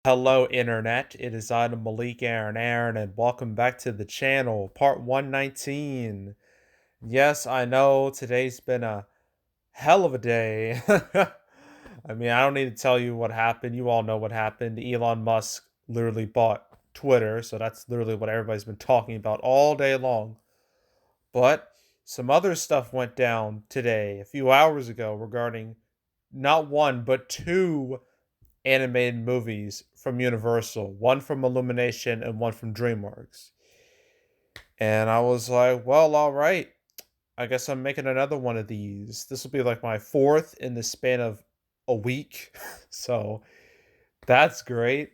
Hello, Internet. It is I, Malik Aaron, and welcome back to the channel, part 119. Yes, I know today's been a hell of a day. I mean, I don't need to tell you what happened. You all know what happened. Elon Musk literally bought Twitter, so that's literally what everybody's been talking about all day long. But some other stuff went down today, a few hours ago, regarding not one, but two animated movies from Universal, one from Illumination and one from Dreamworks. And I was like, well, all right. I guess I'm making another one of these. This will be like my fourth in the span of a week. So that's great.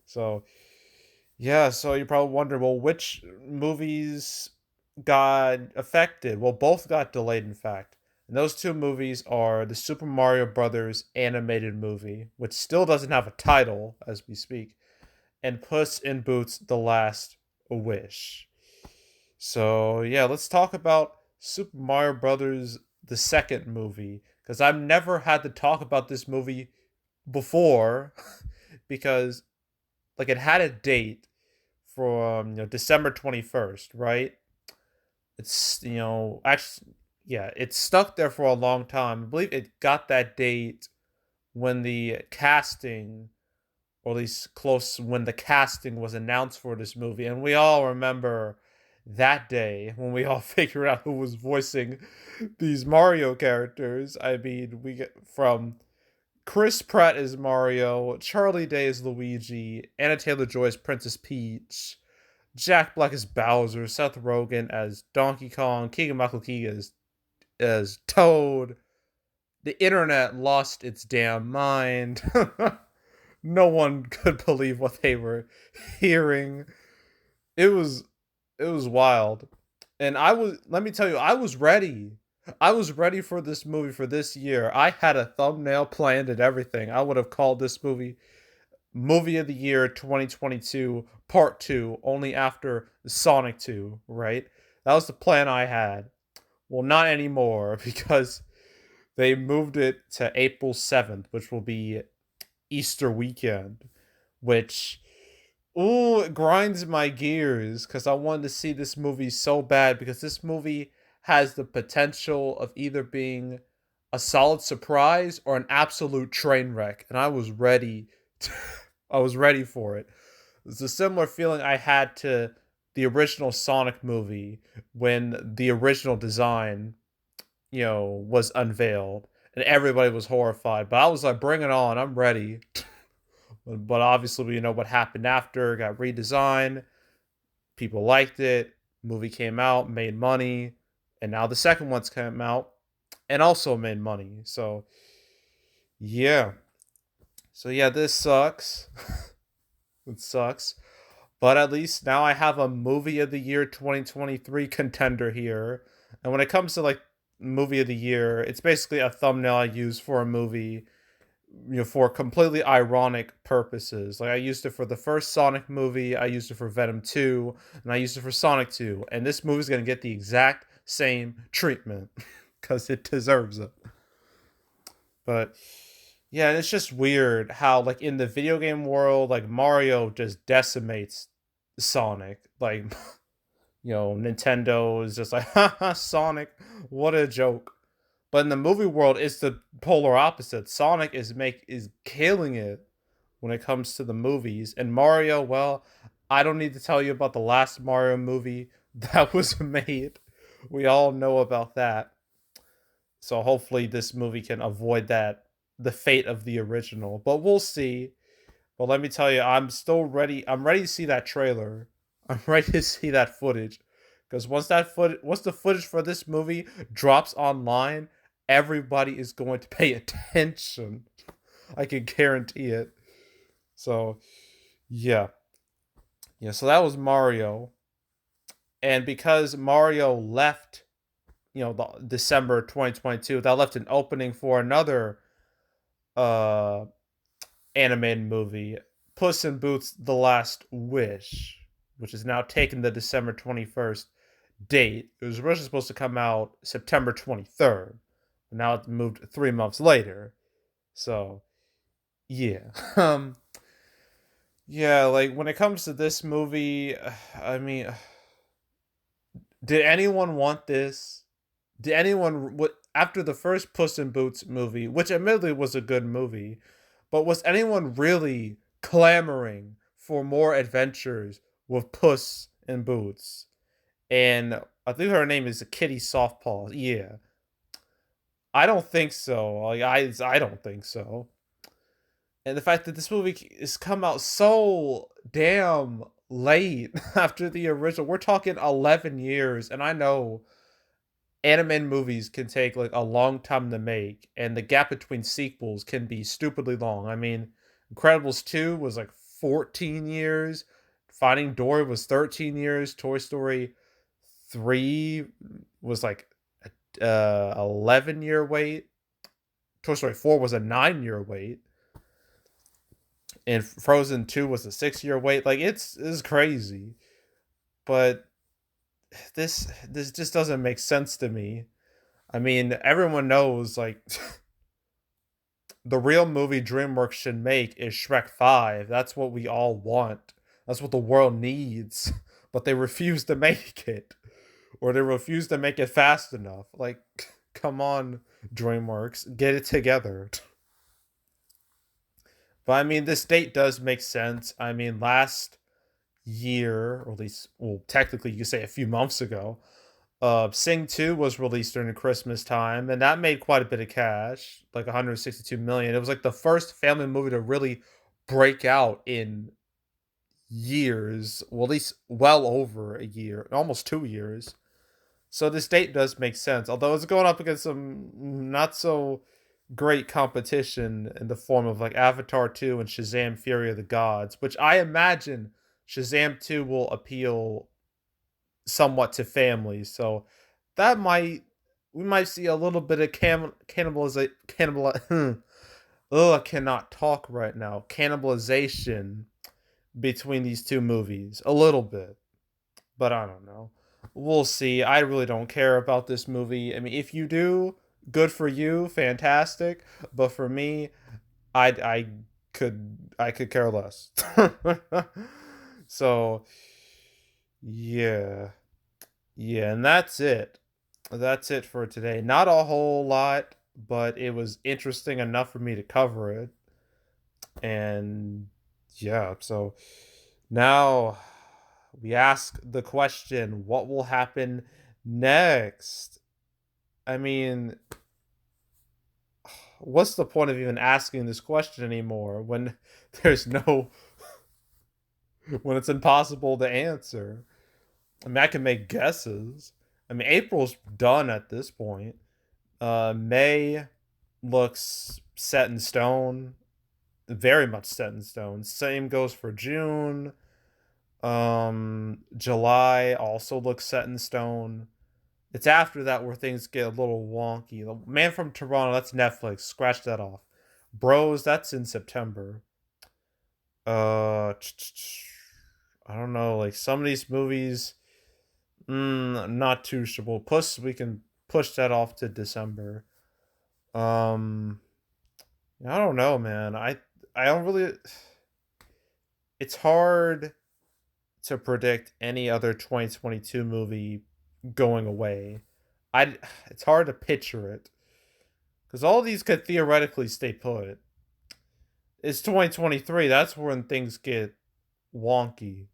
So, yeah, so you're probably wondering, well, which movies got affected? Well, both got delayed, in fact. And those two movies are the Super Mario Brothers animated movie, which still doesn't have a title as we speak, and Puss in Boots: The Last Wish. So, yeah, let's talk about Super Mario Brothers the second movie, because I've never had to talk about this movie before because like it had a date from December 21st, right? It's actually, yeah, it's stuck there for a long time. I believe it got that date when the casting, or at least close when the casting was announced for this movie, and we all remember that day when we all figured out who was voicing these Mario characters. I mean, we get from Chris Pratt as Mario, Charlie Day as Luigi, Anna Taylor-Joy as Princess Peach, Jack Black as Bowser, Seth Rogen as Donkey Kong, Keegan-Michael Key as Toad. The internet lost its damn mind. No one could believe what they were hearing. It was it was wild. And let me tell you, I was ready. I was ready for this movie for this year. I had a thumbnail planned and everything. I would have called this movie of the year 2022 part 2 only after Sonic 2, right? That was the plan I had. Well, not anymore because they moved it to April 7th, which will be Easter weekend, which ooh, it grinds my gears because I wanted to see this movie so bad because this movie has the potential of either being a solid surprise or an absolute train wreck, and I was ready. I was ready for it. It's a similar feeling I had to the original Sonic movie when the original design, was unveiled and everybody was horrified. But I was like, bring it on, I'm ready. But obviously, we know what happened after. It got redesigned. People liked it. Movie came out, made money, and now the second one's came out and also made money. So yeah, this sucks. It sucks. But at least now I have a movie of the year 2023 contender here. And when it comes to like movie of the year, it's basically a thumbnail I use for a movie, for completely ironic purposes. Like I used it for the first Sonic movie, I used it for Venom 2, and I used it for Sonic 2. And this movie's going to get the exact same treatment cuz it deserves it. But yeah, it's just weird how like in the video game world, like Mario just decimates Sonic. Like, Nintendo is just like, haha, Sonic, what a joke. But in the movie world, it's the polar opposite. Sonic is killing it when it comes to the movies. And Mario, well, I don't need to tell you about the last Mario movie that was made. We all know about that. So hopefully this movie can avoid the fate of the original. But we'll see. But let me tell you, I'm still ready. I'm ready to see that trailer. I'm ready to see that footage. Because once the footage for this movie drops online, everybody is going to pay attention. I can guarantee it. So, yeah. Yeah, so that was Mario. And because Mario left, the December 2022, that left an opening for another uh animated movie, Puss in Boots: The Last Wish, which is now taking the December 21st date. It was originally supposed to come out September 23rd, but now it's moved 3 months later. So, Yeah. Um, yeah, like when it comes to this movie, I mean, did anyone want this? Did anyone what after the first Puss in Boots movie, which admittedly was a good movie, but was anyone really clamoring for more adventures with Puss in Boots? And I think her name is Kitty Softpaw. Yeah, I don't think so. Like I don't think so. And the fact that this movie has come out so damn late after the original, we're talking 11 years, and I know anime movies can take like a long time to make, and the gap between sequels can be stupidly long. I mean, Incredibles 2 was like 14 years, Finding Dory was 13 years, Toy Story 3 was like a 11-year wait, Toy Story 4 was a 9-year wait, and Frozen 2 was a 6-year wait. Like it's crazy. But this just doesn't make sense to me. I mean, everyone knows like the real movie Dreamworks should make is Shrek 5. That's what we all want. That's what the world needs. But they refuse to make it. Or they refuse to make it fast enough. Like, come on, Dreamworks, get it together. But I mean, this date does make sense. I mean, last year, or at least, well, technically, you could say a few months ago, Sing 2 was released during the Christmas time, and that made quite a bit of cash, like 162 million. It was like the first family movie to really break out in years, well, at least well over a year, almost 2 years. So this date does make sense, although it's going up against some not so great competition in the form of like Avatar 2 and Shazam Fury of the Gods, which I imagine Shazam 2 will appeal somewhat to families. So that might we might see a little bit of oh, I cannot talk right now. Cannibalization between these two movies. A little bit, but I don't know. We'll see. I really don't care about this movie. I mean, if you do, good for you, fantastic. But for me, I I could care less. So yeah. Yeah, and that's it. That's it for today. Not a whole lot, but it was interesting enough for me to cover it. And yeah, so now we ask the question, what will happen next? I mean, what's the point of even asking this question anymore when there's no when it's impossible to answer? I mean, I can make guesses. I mean, April's done at this point. May looks set in stone, very much set in stone. Same goes for June. July also looks set in stone. It's after that where things get a little wonky. The Man from Toronto, that's Netflix. Scratch that off. Bros, that's in September. Uh, I don't know. Like some of these movies, not too sure. Well, Puss, we can push that off to December. Um, I don't know, man. I don't really. It's hard to predict any other 2022 movie going away. I It's hard to picture it because all these could theoretically stay put. It's 2023. That's when things get wonky.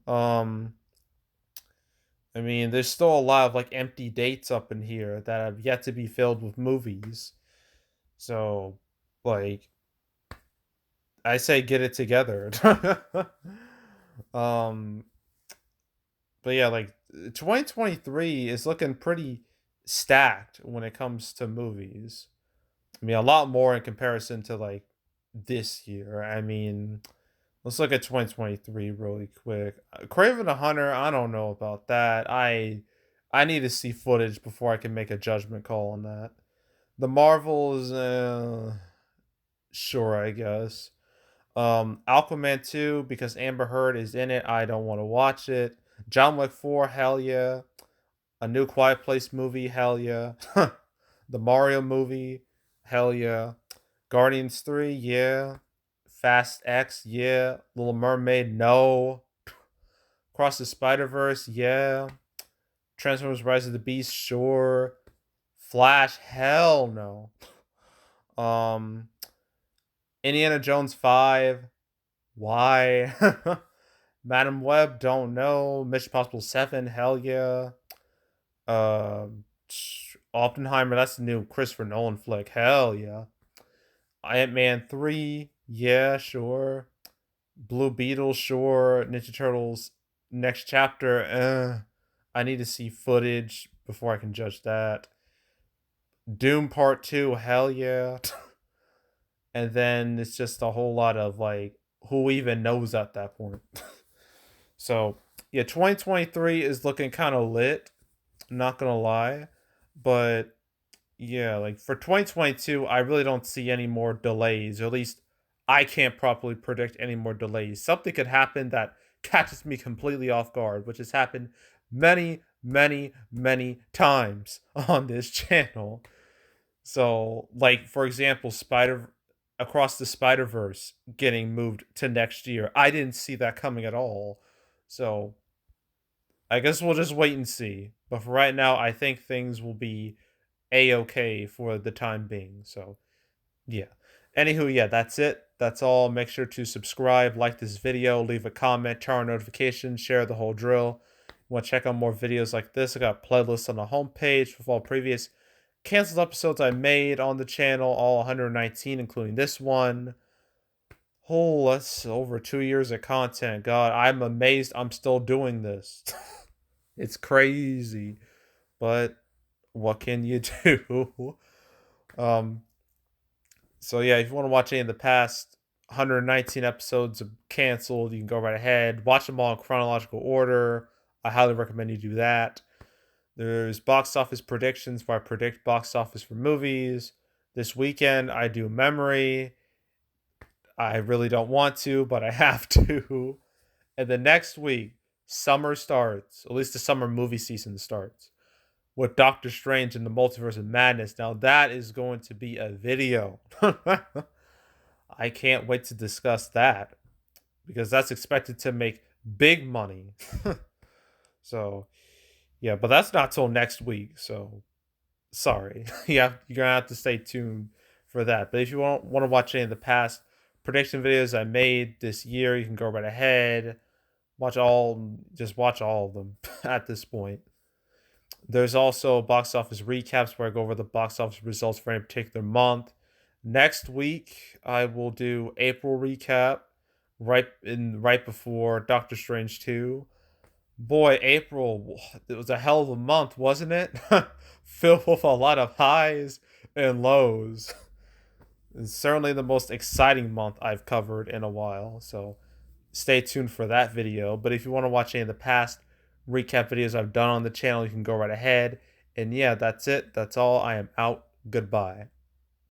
um, I mean, there's still a lot of like empty dates up in here that have yet to be filled with movies. So, like, I say get it together. um, but yeah, like 2023 is looking pretty stacked when it comes to movies. I mean, a lot more in comparison to like this year. I mean, let's look at 2023 really quick. Craven the Hunter, I don't know about that. I need to see footage before I can make a judgment call on that. The Marvels, sure, I guess. Aquaman 2 because Amber Heard is in it. I don't want to watch it. John Wick 4, hell yeah. A new Quiet Place movie, hell yeah. The Mario movie, hell yeah. Guardians 3, yeah. Fast X, yeah. Little Mermaid, no. Cross the Spider-Verse, yeah. Transformers Rise of the Beast, sure. Flash, hell no. Um, Indiana Jones 5, why? Madam Web, don't know. Mission Possible 7, hell yeah. Oppenheimer, that's the new Christopher Nolan flick, hell yeah. Ant-Man 3, yeah, sure. Blue Beetle, sure. Ninja Turtles Next Chapter, I need to see footage before I can judge that. Doom Part 2, hell yeah. And then it's just a whole lot of like, who even knows at that point? So, yeah, 2023 is looking kind of lit, not gonna lie. But yeah, like for 2022, I really don't see any more delays, or at least I can't properly predict any more delays. Something could happen that catches me completely off guard, which has happened many, many, many times on this channel. So, like for example, Spider Across the Spider-Verse getting moved to next year. I didn't see that coming at all. So, I guess we'll just wait and see. But for right now, I think things will be a-okay for the time being. So, yeah. Anywho, yeah, that's it. That's all. Make sure to subscribe, like this video, leave a comment, turn on notifications, share the whole drill. Want to check out more videos like this? I got playlists on the homepage with all previous canceled episodes I made on the channel, all 119, including this one. Oh, that's over 2 years of content. God, I'm amazed I'm still doing this. It's crazy. But what can you do? Um, so yeah, if you want to watch any of the past 119 episodes of canceled, you can go right ahead. Watch them all in chronological order. I highly recommend you do that. There's box office predictions where I predict box office for movies. This weekend I do memory. I really don't want to, but I have to. And the next week, summer starts. At least the summer movie season starts with Doctor Strange and the Multiverse of Madness. Now that is going to be a video. I can't wait to discuss that because that's expected to make big money. So, yeah, but that's not till next week. So, sorry. Yeah, you're going to have to stay tuned for that. But if you want to watch any of the past prediction videos I made this year, you can go right ahead. Just watch all of them at this point. There's also box office recaps where I go over the box office results for any particular month. Next week, I will do April recap right before Doctor Strange 2. Boy, April, it was a hell of a month, wasn't it? Filled with a lot of highs and lows. It's certainly the most exciting month I've covered in a while, so stay tuned for that video. But if you want to watch any of the past recap videos I've done on the channel, you can go right ahead. And yeah, that's it. That's all. I am out. Goodbye.